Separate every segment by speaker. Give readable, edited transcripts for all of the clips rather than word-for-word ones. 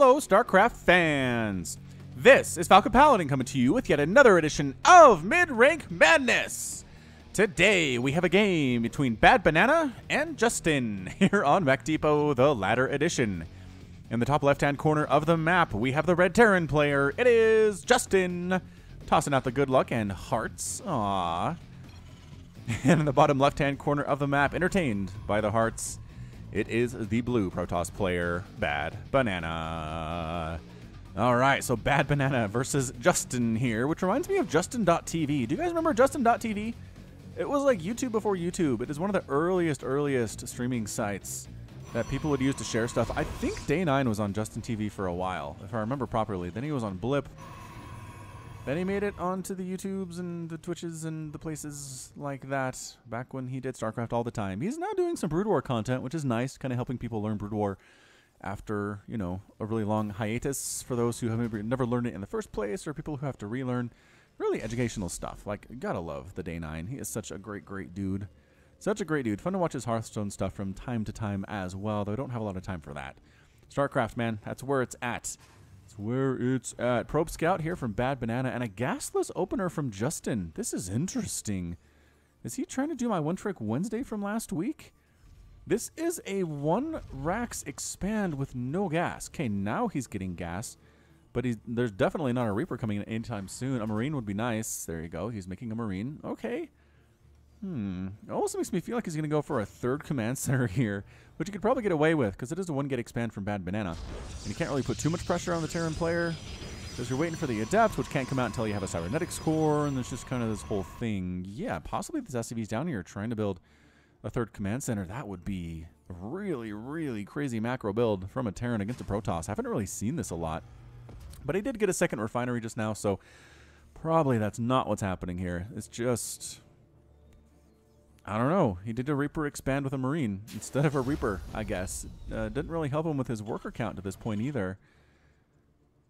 Speaker 1: Hello, StarCraft fans! This is Falcon Paladin coming to you with yet another edition of Mid-Rank Madness! Today, we have a game between badbanana and Justin here on Mech Depot, the latter edition. In the top left-hand corner of the map, we have the Red Terran player. It is Justin, tossing out the good luck and hearts. Aww. And in the bottom left-hand corner of the map, entertained by the hearts, it is the blue Protoss player, badbanana. All right, so badbanana versus Justin here, which reminds me of Justin.tv. Do you guys remember Justin.tv? It was like YouTube before YouTube. It is one of the earliest streaming sites that people would use to share stuff. I think Day9 was on Justin TV for a while, if I remember properly. Then he was on Blip. Then he made it onto the YouTubes and the Twitches and the places like that back when he did StarCraft all the time. He's now doing some Brood War content, which is nice, kind of helping people learn Brood War after, you know, a really long hiatus for those who have maybe never learned it in the first place or people who have to relearn really educational stuff. Like, gotta love the Day9. He is such a great dude. Such a great dude. Fun to watch his Hearthstone stuff from time to time as well, though I don't have a lot of time for that. StarCraft, man, that's where it's at. That's where it's at. Probe Scout here from badbanana and a gasless opener from Justin. This is interesting. Is he trying to do my One Trick Wednesday from last week? This is a 1 Rax expand with no gas. Okay, now he's getting gas, but there's definitely not a Reaper coming in anytime soon. A Marine would be nice. There you go. He's making a Marine. Okay. It almost makes me feel like he's going to go for a 3rd command center here, which you could probably get away with because it is a 1-get expand from badbanana. And you can't really put too much pressure on the Terran player because you're waiting for the Adept, which can't come out until you have a Cybernetics core, and there's just kind of this whole thing. Yeah, possibly this SCV's down here trying to build a 3rd command center. That would be a really crazy macro build from a Terran against a Protoss. I haven't really seen this a lot, but he did get a 2nd refinery just now, so probably that's not what's happening here. It's just, I don't know. He did a Reaper expand with a Marine instead of a Reaper, I guess. Didn't really help him with his worker count to this point either.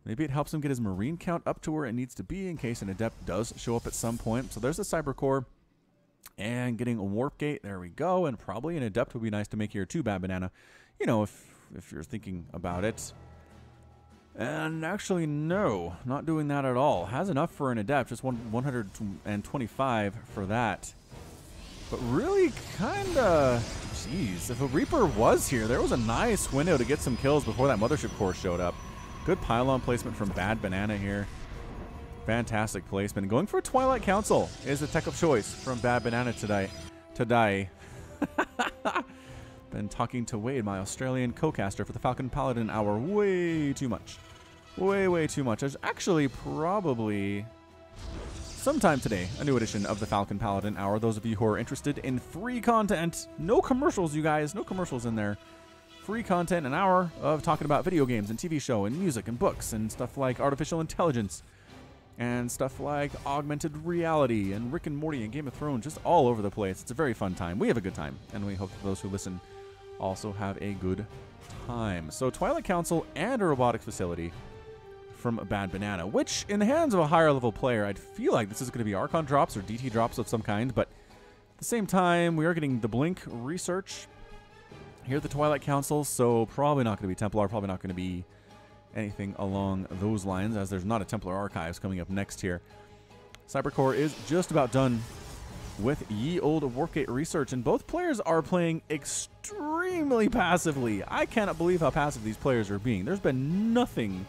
Speaker 1: Maybe it helps him get his Marine count up to where it needs to be in case an Adept does show up at some point. So there's the Cyber Core. And getting a Warp Gate. There we go. And probably an Adept would be nice to make here too, badbanana. You know, if you're thinking about it. And actually, no. Not doing that at all. Has enough for an Adept. Just 125 for that. But really, kinda, jeez, if a Reaper was here, there was a nice window to get some kills before that Mothership Core showed up. Good pylon placement from badbanana here. Fantastic placement. Going for a Twilight Council is the tech of choice from badbanana today. Been talking to Wade, my Australian co-caster for the Falcon Paladin Hour, way too much. Way too much. There's actually probably sometime today, a new edition of the Falcon Paladin Hour. Those of you who are interested in free content, no commercials, you guys, no commercials in there. Free content, an hour of talking about video games and TV show and music and books and stuff like artificial intelligence and stuff like augmented reality and Rick and Morty and Game of Thrones, just all over the place. It's a very fun time. We have a good time, and we hope that those who listen also have a good time. So Twilight Council and a robotics facility from badbanana, which in the hands of a higher level player, I'd feel like this is going to be Archon drops or DT drops of some kind, but at the same time, we are getting the Blink research here at the Twilight Council, so probably not going to be Templar, probably not going to be anything along those lines, as there's not a Templar Archives coming up next here. Cybercore is just about done with ye old Warpgate research, and both players are playing extremely passively. I cannot believe how passive these players are being. There's been nothing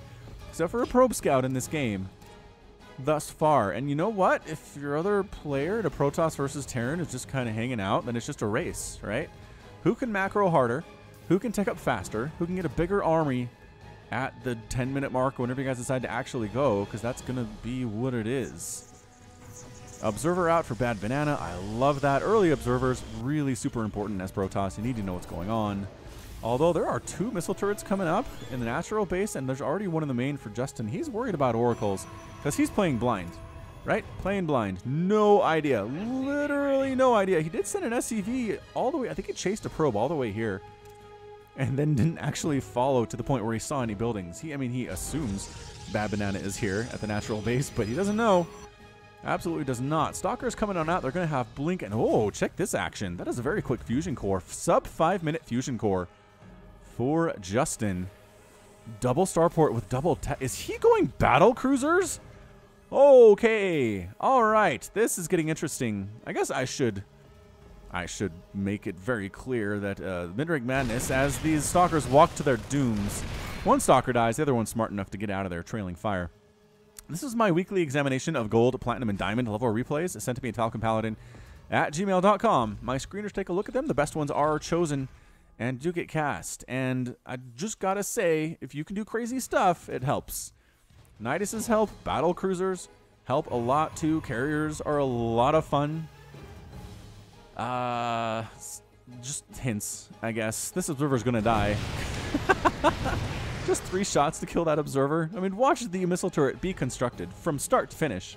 Speaker 1: except for a Probe Scout in this game thus far. And you know what? If your other player to Protoss versus Terran is just kind of hanging out, then it's just a race, right? Who can macro harder? Who can tech up faster? Who can get a bigger army at the 10-minute mark whenever you guys decide to actually go, because that's going to be what it is. Observer out for badbanana. I love that. Early observers, really super important as Protoss. You need to know what's going on. Although there are 2 missile turrets coming up in the natural base, and there's already one in the main for Justin. He's worried about oracles because he's playing blind, right? Playing blind. No idea. Literally no idea. He did send an SCV all the way. I think he chased a probe all the way here and then didn't actually follow to the point where he saw any buildings. I mean, he assumes badbanana is here at the natural base, but he doesn't know. Absolutely does not. Stalker's coming on out. They're going to have Blink, and oh, check this action. That is a very quick fusion core. Sub 5-minute fusion core for Justin. Double starport with double is he going Battlecruisers? Okay. All right. This is getting interesting. I guess I should make it very clear that MidRank madness, as these stalkers walk to their dooms, one stalker dies, the other one's smart enough to get out of there trailing fire. This is my weekly examination of gold, platinum, and diamond level replays sent to me at falconpaladin@gmail.com. My screeners take a look at them. The best ones are chosen and do get cast. And I just gotta say, if you can do crazy stuff, it helps. Nidus's help, Battlecruisers help a lot too. Carriers are a lot of fun. Just hints, I guess. This observer's gonna die. Just 3 shots to kill that observer. I mean, watch the missile turret be constructed from start to finish.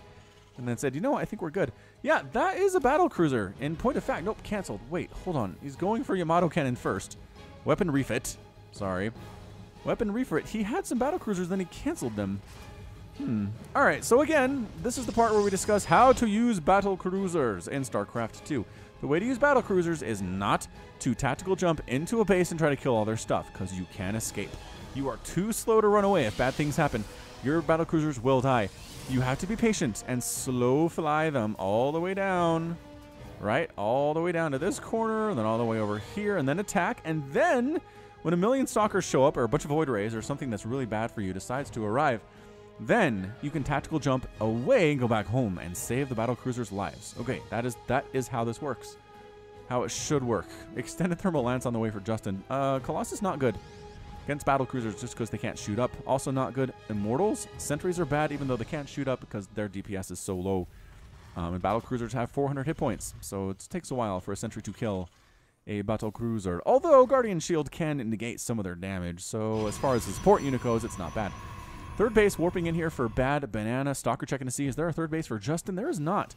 Speaker 1: And then said, you know what, I think we're good. Yeah, that is a Battlecruiser. In point of fact, nope, canceled. Wait, hold on. He's going for Yamato Cannon first. Weapon refit. Sorry. Weapon refit. He had some Battlecruisers, then he canceled them. Alright, so again, this is the part where we discuss how to use Battlecruisers in StarCraft 2. The way to use Battlecruisers is not to tactical jump into a base and try to kill all their stuff, because you can escape. You are too slow to run away. If bad things happen, your Battlecruisers will die. You have to be patient and slow fly them all the way down, right? All the way down to this corner, and then all the way over here, and then attack. And then, when a million stalkers show up, or a bunch of void rays, or something that's really bad for you decides to arrive, then you can tactical jump away and go back home and save the Battlecruisers' lives. Okay, that is how this works. How it should work. Extended thermal lance on the way for Justin. Colossus not good against Battlecruisers just because they can't shoot up. Also not good. Immortals. Sentries are bad even though they can't shoot up because their DPS is so low. And Battlecruisers have 400 hit points, so it takes a while for a sentry to kill a Battlecruiser. Although Guardian Shield can negate some of their damage, so as far as the support unit goes, it's not bad. Third base warping in here for Bad Banana. Stalker checking to see, is there a third base for Justin? There is not.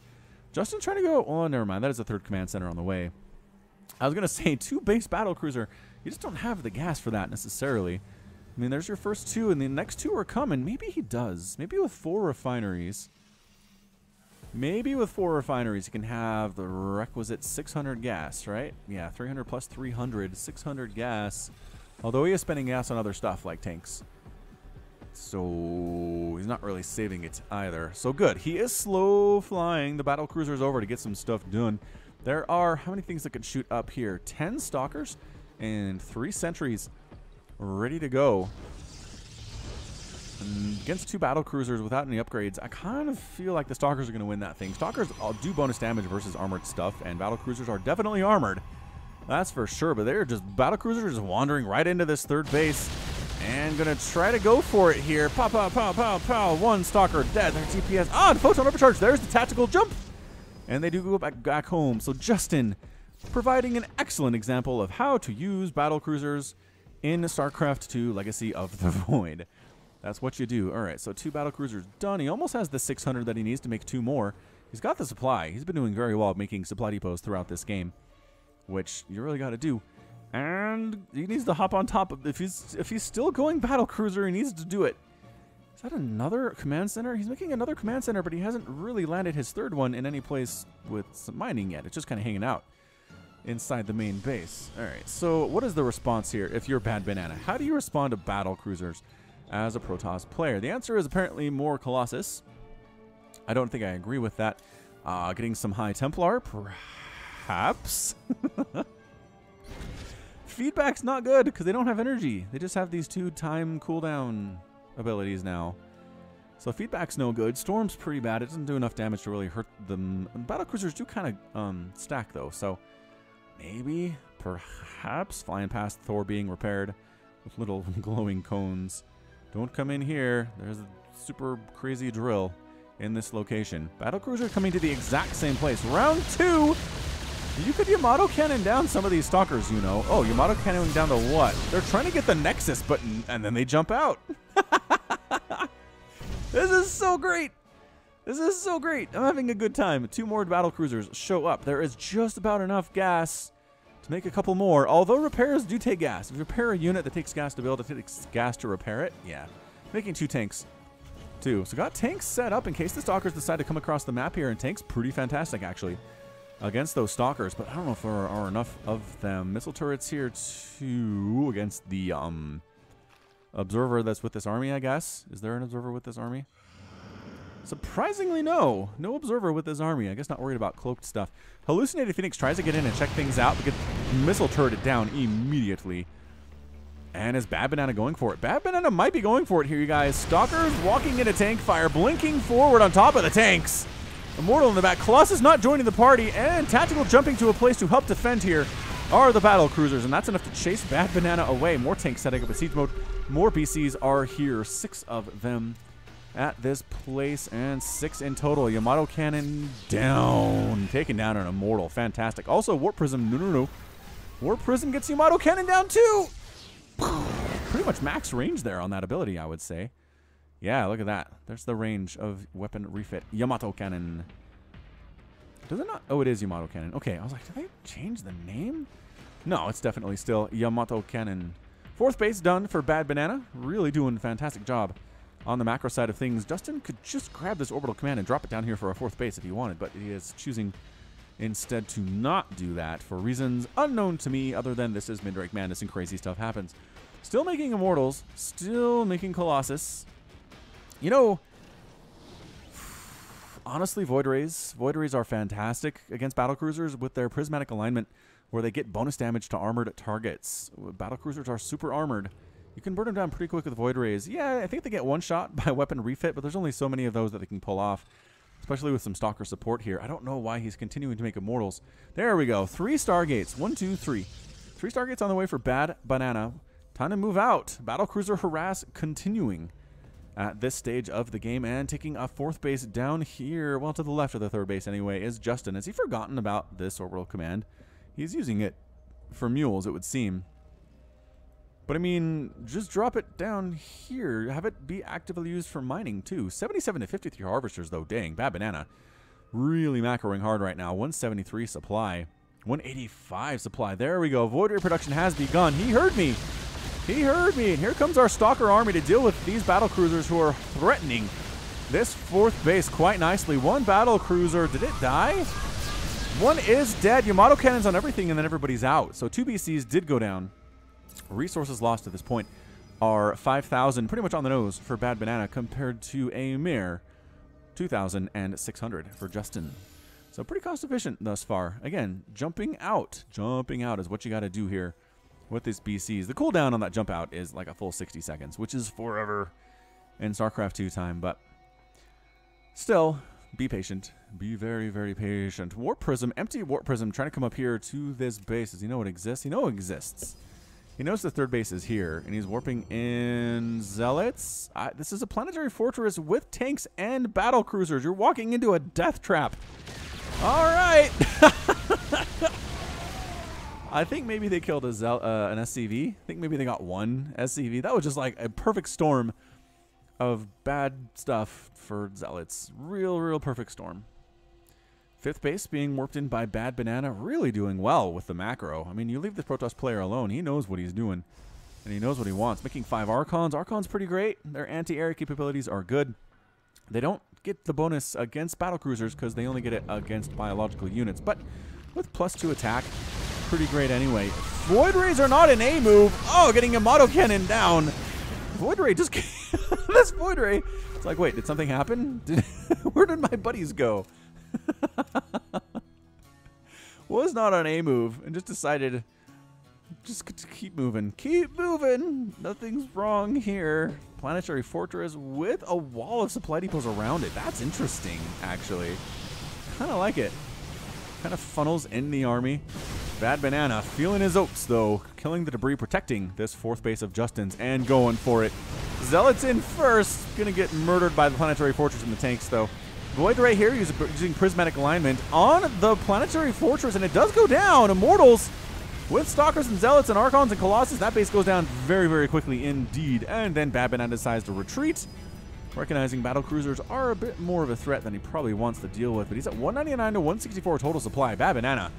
Speaker 1: Justin trying to go, oh, never mind. That is a third command center on the way. I was going to say 2 base Battlecruiser. You just don't have the gas for that necessarily. I mean, there's your first 2, and the next 2 are coming. Maybe he does. Maybe with 4 refineries. Maybe with 4 refineries, you can have the requisite 600 gas, right? Yeah, 300 plus 300, 600 gas. Although he is spending gas on other stuff like tanks. So he's not really saving it either. So good. He is slow flying the Battlecruisers over to get some stuff done. There are, how many things that can shoot up here? 10 stalkers and 3 sentries ready to go. And against 2 Battlecruisers without any upgrades, I kind of feel like the stalkers are going to win that thing. Stalkers do bonus damage versus armored stuff, and Battlecruisers are definitely armored. That's for sure, but they're just, Battlecruisers just wandering right into this third base. And gonna try to go for it here. Pow, pow, pow, pow, pow. 1 stalker dead. Their DPS. Ah, the photon overcharge. There's the tactical jump. And they do go back home. So Justin providing an excellent example of how to use Battlecruisers in StarCraft 2 Legacy of the Void. That's what you do. All right, so 2 Battlecruisers done. He almost has the 600 that he needs to make 2 more. He's got the supply. He's been doing very well making supply depots throughout this game, which you really got to do. And he needs to hop on top of, if he's still going Battlecruiser, he needs to do it. Is that another command center? He's making another command center, but he hasn't really landed his 3rd one in any place with some mining yet. It's just kind of hanging out inside the main base. All right, so what is the response here if you're Bad Banana? How do you respond to Battlecruisers as a Protoss player? The answer is apparently more Colossus. I don't think I agree with that. Getting some High Templar, perhaps? Feedback's not good because they don't have energy. They just have these 2 time cooldown abilities now. So feedback's no good. Storm's pretty bad. It doesn't do enough damage to really hurt them. Battlecruisers do kind of stack though. So maybe, perhaps, flying past Thor being repaired with little glowing cones. Don't come in here. There's a super crazy drill in this location. Battlecruiser coming to the exact same place. Round 2. You could Yamato Cannon down some of these stalkers, you know. Oh, Yamato Cannon down to what? They're trying to get the Nexus button, and then they jump out. This is so great. This is so great. I'm having a good time. 2 more Battlecruisers show up. There is just about enough gas to make a couple more, although repairs do take gas. If you repair a unit that takes gas to build, it takes gas to repair it. Yeah. Making 2 tanks, too. So got tanks set up in case the stalkers decide to come across the map here, and tanks pretty fantastic, actually, against those stalkers, but I don't know if there are enough of them. Missile turrets here too against the observer that's with this army, I guess. Is there an observer with this army? Surprisingly, no. No observer with this army. I guess not worried about cloaked stuff. Hallucinated Phoenix tries to get in and check things out, but gets missile turreted down immediately. And is badbanana going for it? Badbanana might be going for it here, you guys. Stalkers walking into tank fire, blinking forward on top of the tanks. Immortal in the back. Colossus not joining the party, and Tactical jumping to a place to help defend here are the Battlecruisers, and that's enough to chase badbanana away. More tanks setting up a siege mode. More BCs are here. 6 of them at this place, and 6 in total. Yamato Cannon down. Taken down an Immortal. Fantastic. Also, Warp Prism. No. Warp Prism gets Yamato Cannon down too. Pretty much max range there on that ability, I would say. Yeah, look at that. There's the range of weapon refit. Yamato Cannon. Does it not? Oh, it is Yamato Cannon. Okay, I was like, did they change the name? No, it's definitely still Yamato Cannon. 4th base done for badbanana. Really doing a fantastic job on the macro side of things. Justin could just grab this orbital command and drop it down here for a 4th base if he wanted, but he is choosing instead to not do that for reasons unknown to me, other than this is MidRank madness and crazy stuff happens. Still making Immortals, still making Colossus. You know, honestly, Void Rays are fantastic against Battlecruisers with their prismatic alignment, where they get bonus damage to armored targets. Battlecruisers are super armored. You can burn them down pretty quick with Void Rays. Yeah, I think they get one shot by weapon refit, but there's only so many of those that they can pull off, especially with some Stalker support here. I don't know why he's continuing to make Immortals. There we go. 3 Stargates. 1, 2, 3. 3 Stargates on the way for badbanana. Time to move out. Battlecruiser harass continuing at this stage of the game, and taking a 4th base down here, well, to the left of the 3rd base anyway, is Justin. Has he forgotten about this orbital command? He's using it for mules, it would seem. But I mean, just drop it down here. Have it be actively used for mining too. 77 to 53 harvesters though. Dang, badbanana really macroing hard right now. 173 supply, 185 supply. There we go. Void Ray production has begun. He heard me. He heard me. And here comes our Stalker army to deal with these Battlecruisers who are threatening this 4th base quite nicely. 1 Battlecruiser. Did it die? 1 is dead. Yamato Cannons on everything, and then everybody's out. So 2 BCs did go down. Resources lost at this point are 5,000, pretty much on the nose for badbanana, compared to a mere 2,600 for Justin. So pretty cost efficient thus far. Again, jumping out is what you got to do here with this BCs. The cooldown on that jump out is like a full 60 seconds, which is forever in StarCraft 2 time, but still, be patient. Be very, very patient. Warp Prism, empty Warp Prism, trying to come up here to this base. Does he know it exists? He knows it exists. He knows the 3rd base is here, and he's warping in Zealots. This is a planetary fortress with tanks and Battlecruisers. You're walking into a death trap. All right. I think maybe they killed an SCV. I think maybe they got 1 SCV. That was just like a perfect storm of bad stuff for Zealots. Real perfect storm. 5th base being warped in by badbanana, really doing well with the macro. I mean, you leave the Protoss player alone. He knows what he's doing, and he knows what he wants. Making 5 Archons. Archon's pretty great. Their anti-air capabilities are good. They don't get the bonus against Battlecruisers because they only get it against biological units. But with +2 attack, pretty great anyway. Void Rays are not an A move. Oh, getting Yamato Cannon down. Void Ray just... this Void Ray. It's like, wait, did something happen? Where did my buddies go? Was not on A move and just decided just to keep moving. Keep moving. Nothing's wrong here. Planetary fortress with a wall of supply depots around it. That's interesting, actually. Kind of like it. Kind of funnels in the army. badbanana feeling his oats, though. Killing the debris, protecting this 4th base of Justin's, and going for it. Zealots in first. Gonna get murdered by the planetary fortress and the tanks, though. Void Ray here using prismatic alignment on the planetary fortress, and it does go down. Immortals with Stalkers and Zealots and Archons and Colossus. That base goes down very, very quickly indeed. And then badbanana decides to retreat, recognizing Battlecruisers are a bit more of a threat than he probably wants to deal with. But he's at 199 to 164 total supply. badbanana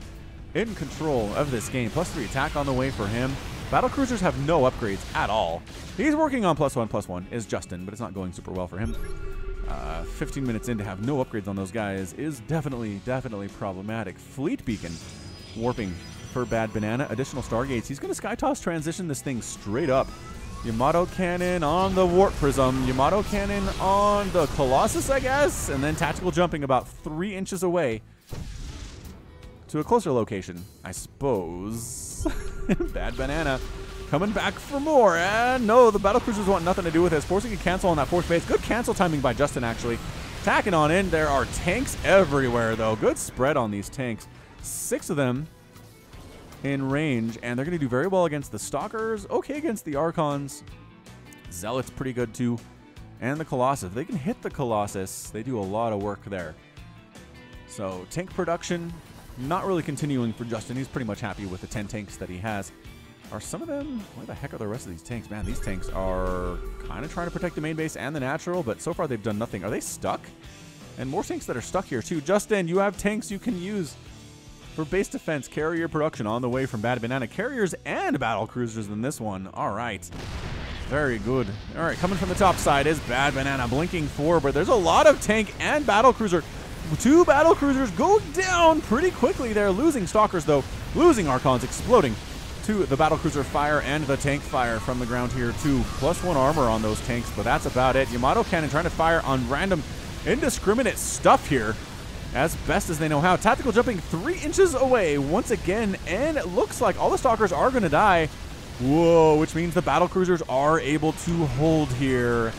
Speaker 1: in control of this game. +3 attack on the way for him. Battlecruisers have no upgrades at all. He's working on +1/+1 is Justin, but it's not going super well for him. 15 minutes in to have no upgrades on those guys is definitely problematic. Fleet Beacon warping for badbanana. Additional Stargates. He's going to SkyToss transition this thing straight up Yamato cannon on the warp prism. Yamato cannon on the Colossus, I guess. And then tactical jumping about 3 inches away to a closer location, I suppose. Bad Banana coming back for more. And no, the Battlecruisers want nothing to do with this. Forcing a cancel on that fourth base. Good cancel timing by Justin, actually. Tacking on in. There are tanks everywhere, though. Good spread on these tanks. 6 of them in range, and they're going to do very well against the Stalkers, okay against the Archons. Zealot's pretty good too, and the Colossus. If they can hit the Colossus, they do a lot of work there. So tank production, not really continuing for Justin. He's pretty much happy with the 10 tanks that he has. Are some of them, where the heck are the rest of these tanks? Man, these tanks are kind of trying to protect the main base and the natural, but so far they've done nothing. Are they stuck? And more tanks that are stuck here too. Justin, you have tanks you can use for base defense. Carrier production on the way from Bad Banana. Carriers and Battlecruisers in this one. All right. Very good. All right, coming from the top side is Bad Banana, blinking forward. There's a lot of tank and Battlecruiser. 2 Battlecruisers go down pretty quickly. They're losing Stalkers, though. Losing Archons, exploding to the Battlecruiser fire and the tank fire from the ground here, too. +1 armor on those tanks, but that's about it. Yamato cannon trying to fire on random, indiscriminate stuff here as best as they know how. Tactical jumping 3 inches away once again, and it looks like all the Stalkers are going to die. Whoa, which means the Battlecruisers are able to hold here.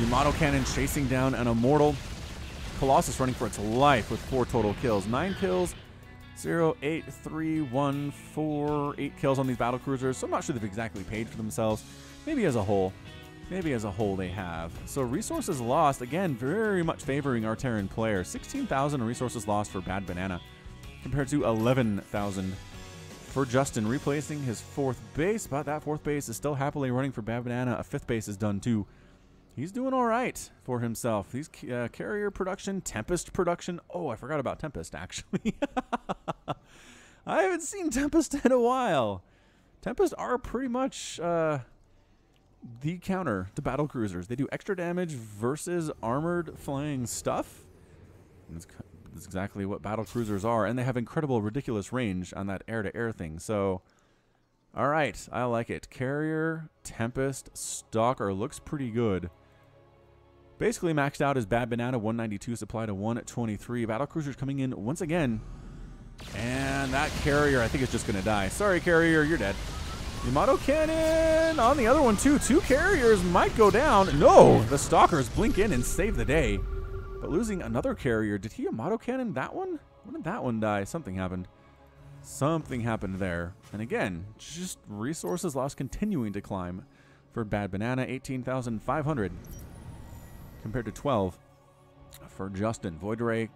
Speaker 1: Yamato cannon chasing down an Immortal. Colossus running for its life with 4 total kills. 9 kills, 0, 8, 3, 1, 4, 8 kills on these Battlecruisers. So I'm not sure they've exactly paid for themselves. Maybe as a whole. Maybe as a whole they have. So resources lost, again, very much favoring our Terran player. 16,000 resources lost for Bad Banana compared to 11,000 for Justin, replacing his 4th base. But that 4th base is still happily running for Bad Banana. A 5th base is done too. He's doing all right for himself. These carrier production, Tempest production. Oh, I forgot about Tempest, actually. I haven't seen Tempest in a while. Tempest are pretty much the counter to Battlecruisers. They do extra damage versus armored flying stuff. That's exactly what Battlecruisers are, and they have incredible, ridiculous range on that air-to-air thing. So, all right, I like it. Carrier, Tempest, Stalker looks pretty good. Basically maxed out is Bad Banana, 192, supply to 123. Battlecruisers coming in once again, and that Carrier, I think, is just going to die. Sorry, Carrier, you're dead. Yamato cannon on the other one, too. 2 carriers might go down. No, the Stalkers blink in and save the day. But losing another carrier. Did he Yamato cannon that one? When did that one die? Something happened. Something happened there. And again, just resources lost continuing to climb for Bad Banana. 18,500 compared to 12 for Justin. Void Ray,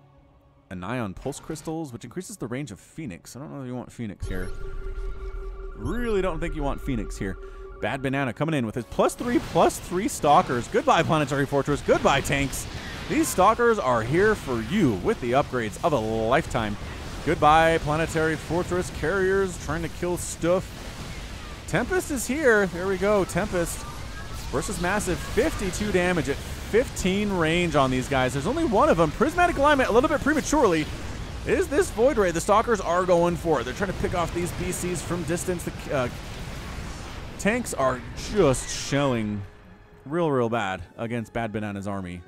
Speaker 1: Anion Pulse Crystals, which increases the range of Phoenix. I don't know if you want Phoenix here. Really don't think you want Phoenix here. Bad Banana coming in with his +3/+3 Stalkers. Goodbye, Planetary Fortress. Goodbye, tanks. These Stalkers are here for you with the upgrades of a lifetime. Goodbye, Planetary Fortress. Carriers trying to kill stuff. Tempest is here. There we go. Tempest versus Massive. 52 damage at 15 range on these guys. There's only one of them. Prismatic alignment a little bit prematurely. Is this Void Ray? The Stalkers are going for it. They're trying to pick off these BCs from distance. The tanks are just shelling real bad against Bad Banana's army.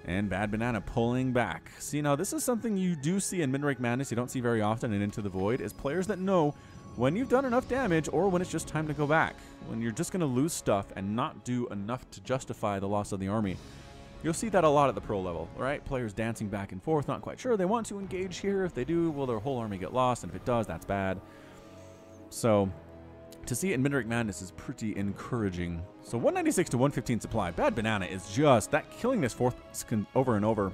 Speaker 1: And Bad Banana pulling back. See, now this is something you do see in MidRank Madness. You don't see very often in Into the Void, is players that know when you've done enough damage or when it's just time to go back. When you're just going to lose stuff and not do enough to justify the loss of the army. You'll see that a lot at the pro level, right? Players dancing back and forth, not quite sure they want to engage here. If they do, will their whole army get lost? And if it does, that's bad. So, to see it in MidRank Madness is pretty encouraging. So 196 to 115 supply. Bad Banana is just, that killing this 4th over and over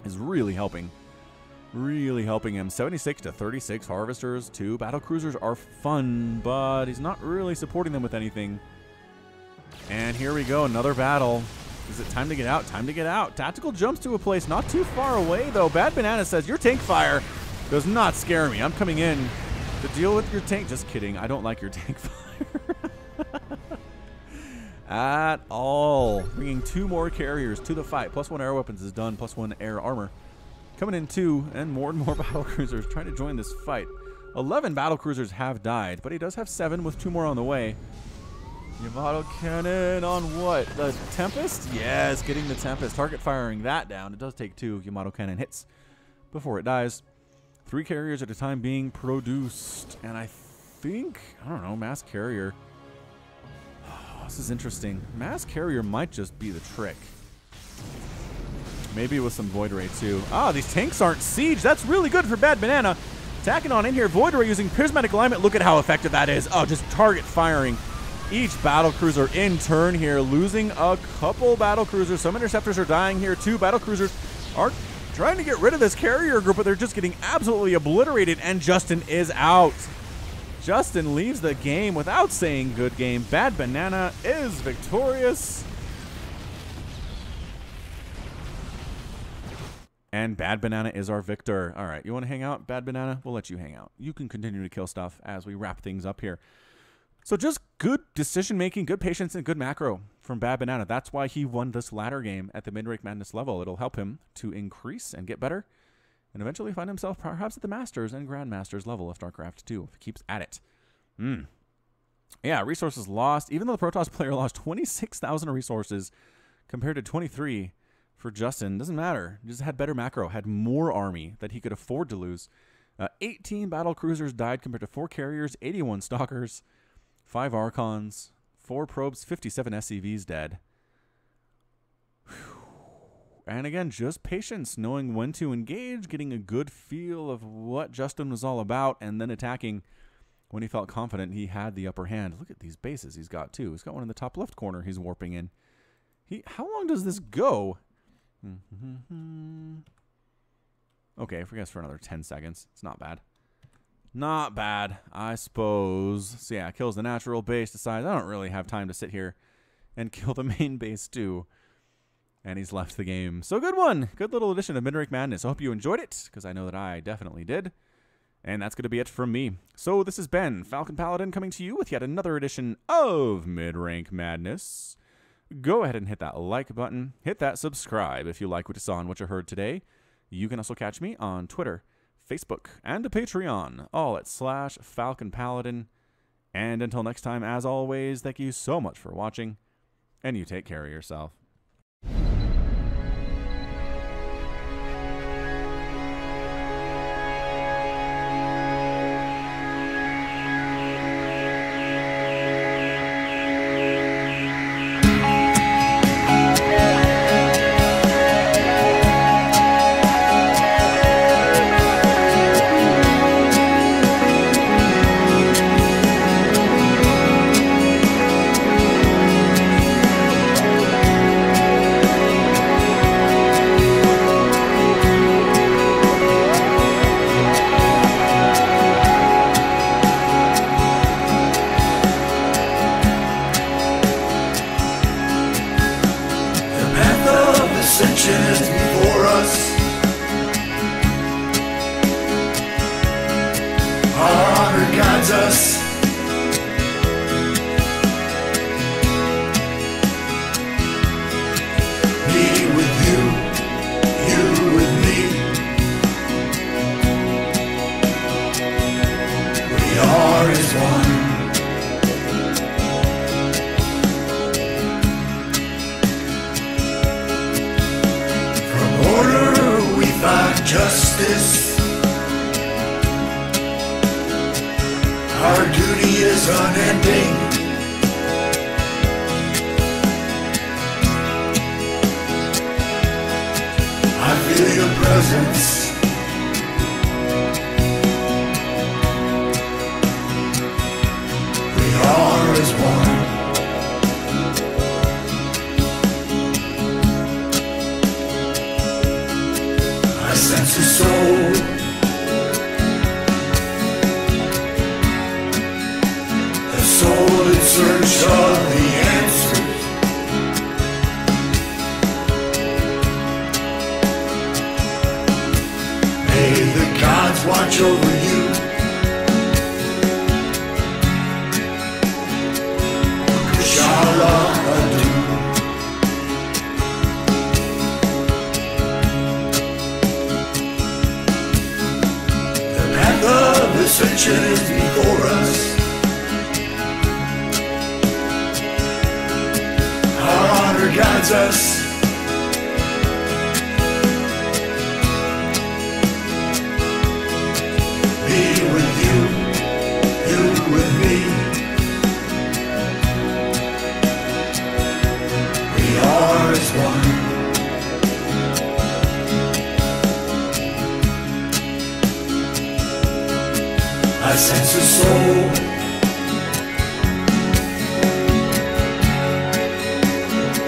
Speaker 1: is really helping. Really helping him. 76 to 36 Harvesters. 2 Battlecruisers are fun, but he's not really supporting them with anything. And here we go, another battle. Is it time to get out? Time to get out. Tactical jumps to a place not too far away, though. Bad Banana says, your tank fire does not scare me. I'm coming in to deal with your tank. Just kidding. I don't like your tank fire. At all. Bringing 2 more carriers to the fight. +1 air weapons is done. +1 air armor. Coming in 2, and more Battlecruisers trying to join this fight. 11 Battlecruisers have died, but he does have 7 with 2 more on the way. Yamato cannon on what? The Tempest? Yes, getting the Tempest. Target firing that down. It does take 2 Yamato cannon hits before it dies. 3 carriers at a time being produced. And I think, I don't know, mass carrier. Oh, this is interesting. Mass carrier might just be the trick. Maybe with some Void Ray too. Ah, these tanks aren't siege. That's really good for badbanana. Tacking on in here. Void Ray using prismatic alignment. Look at how effective that is. Oh, just target firing. Each battlecruiser in turn here, losing a couple battlecruisers. Some interceptors are dying here too. Battlecruisers are trying to get rid of this carrier group, but they're just getting absolutely obliterated, and Justin is out. Justin leaves the game without saying good game. badbanana is victorious. And badbanana is our victor. All right, you want to hang out, badbanana? We'll let you hang out. You can continue to kill stuff as we wrap things up here. So just good decision-making, good patience, and good macro from badbanana. That's why he won this ladder game at the MidRank Madness level. It'll help him to increase and get better and eventually find himself perhaps at the Masters and Grandmasters level of StarCraft 2 if he keeps at it. Yeah, resources lost. Even though the Protoss player lost 26,000 resources compared to 23 for Justin, doesn't matter. He just had better macro, had more army that he could afford to lose. 18 battlecruisers died compared to 4 carriers, 81 stalkers, 5 Archons, 4 probes, 57 SCVs dead. Whew. And again, just patience, knowing when to engage, getting a good feel of what Justin was all about, and then attacking when he felt confident he had the upper hand. Look at these bases he's got too. He's got one in the top left corner he's warping in. How long does this go? Okay, I guess for another 10 seconds. It's not bad. Not bad, I suppose. So yeah, kills the natural base, decides I don't really have time to sit here and kill the main base too. And he's left the game. So good one. Good little edition of MidRank Madness. I hope you enjoyed it, because I know that I definitely did. And that's going to be it from me. So this has been Falcon Paladin coming to you with yet another edition of MidRank Madness. Go ahead and hit that like button. Hit that subscribe if you like what you saw and what you heard today. You can also catch me on Twitter, Facebook, and Patreon, all at /Falcon Paladin. And until next time, as always, thank you so much for watching, and you take care of yourself.
Speaker 2: Before us, our honor guides us. Me with you, you with me. We are as one. Justice, our duty is unending. I feel your presence. We are as one. Sense of soul, the soul in search of the answers. May the gods watch over you. Inshallah, adieu. Ascension is before us. guides us. Me with you, you with me. We are as one. I sense a soul,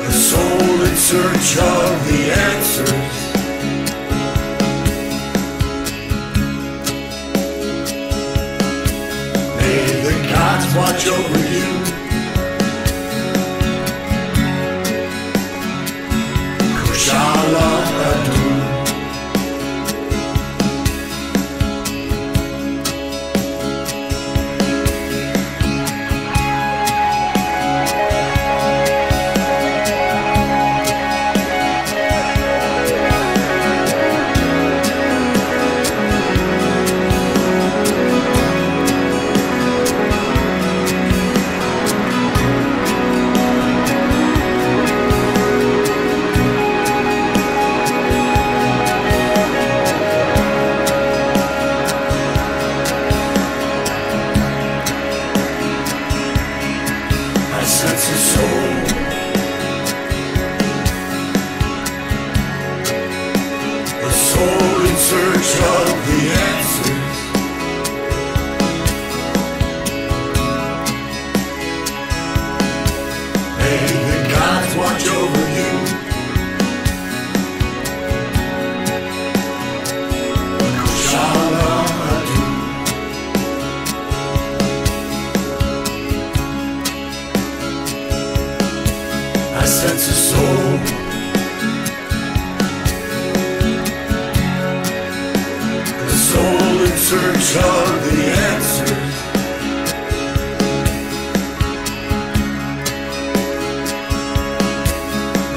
Speaker 2: a soul in search of the answers. May the gods watch over you. Kushala Adu. I sense a soul, a soul in search of the answers. May the gods watch over you. Kushala Adu. I sense a soul, a soul in search of the answers.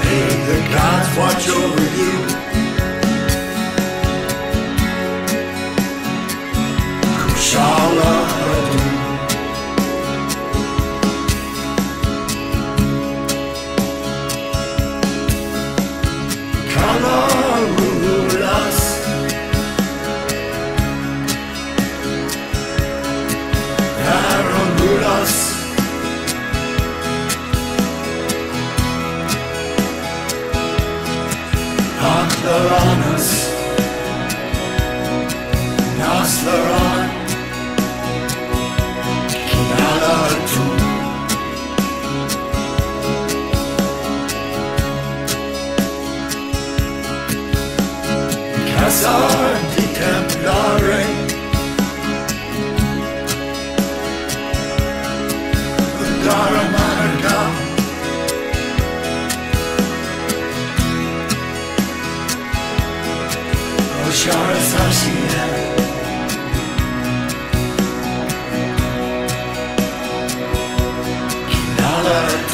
Speaker 2: May the gods watch over you. Kushala Adu. Kalarulas, Aramulas, Aklaranas, Naslaran, Kinalatu. Casar di Templare, Garamanaga, Oshara Sashina, Kinala.